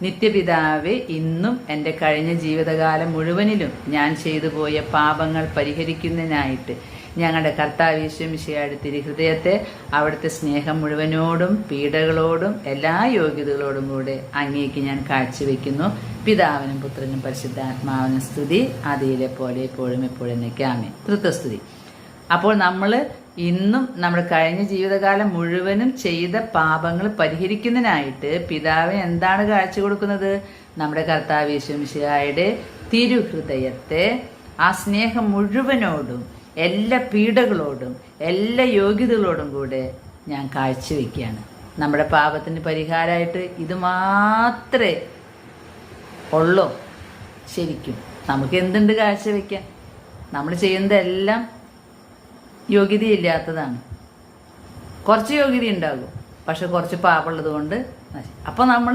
നിത്യപിതാവേ, ഇന്നും എൻ്റെ കഴിഞ്ഞ ജീവിതകാലം മുഴുവനിലും ഞാൻ ചെയ്തു പോയ പാപങ്ങൾ പരിഹരിക്കുന്നതിനായിട്ട് ഞങ്ങളുടെ കർത്താവീശ്വമിശിഹായുടെ തിരുഹൃദയത്തെ അവിടുത്തെ സ്നേഹം മുഴുവനോടും പീഡകളോടും എല്ലാ യോഗ്യതകളോടും കൂടെ അങ്ങേക്ക് ഞാൻ കാഴ്ചവെക്കുന്നു. പിതാവിനും പുത്രനും പരിശുദ്ധാത്മാവിനും സ്തുതി, ആദിയിലെ പോലെ എപ്പോഴും എപ്പോഴും എന്നേക്കാമേ. തൃത്വസ്തുതി. അപ്പോൾ നമ്മൾ ഇന്നും നമ്മുടെ കഴിഞ്ഞ ജീവിതകാലം മുഴുവനും ചെയ്ത പാപങ്ങൾ പരിഹരിക്കുന്നതിനായിട്ട് പിതാവിന് എന്താണ് കാഴ്ച കൊടുക്കുന്നത്? നമ്മുടെ കർത്താവീശ്വമിശിഹായുടെ തിരുഹൃദയത്തെ ആ സ്നേഹം മുഴുവനോടും എല്ലാ പീഡകളോടും എല്ലാ യോഗ്യതകളോടും കൂടെ ഞാൻ കാഴ്ചവെക്കുകയാണ്. നമ്മുടെ പാപത്തിന് പരിഹാരമായിട്ട് ഇത് മാത്രമേ ഉള്ളൂ. ശരിക്കും നമുക്ക് എന്തുണ്ട് കാഴ്ചവെക്കാൻ? നമ്മൾ ചെയ്യുന്നതെല്ലാം യോഗ്യതയില്ലാത്തതാണ്. കുറച്ച് യോഗ്യത ഉണ്ടാകും, പക്ഷെ കുറച്ച് പാപമുള്ളത് കൊണ്ട് അപ്പോൾ നമ്മൾ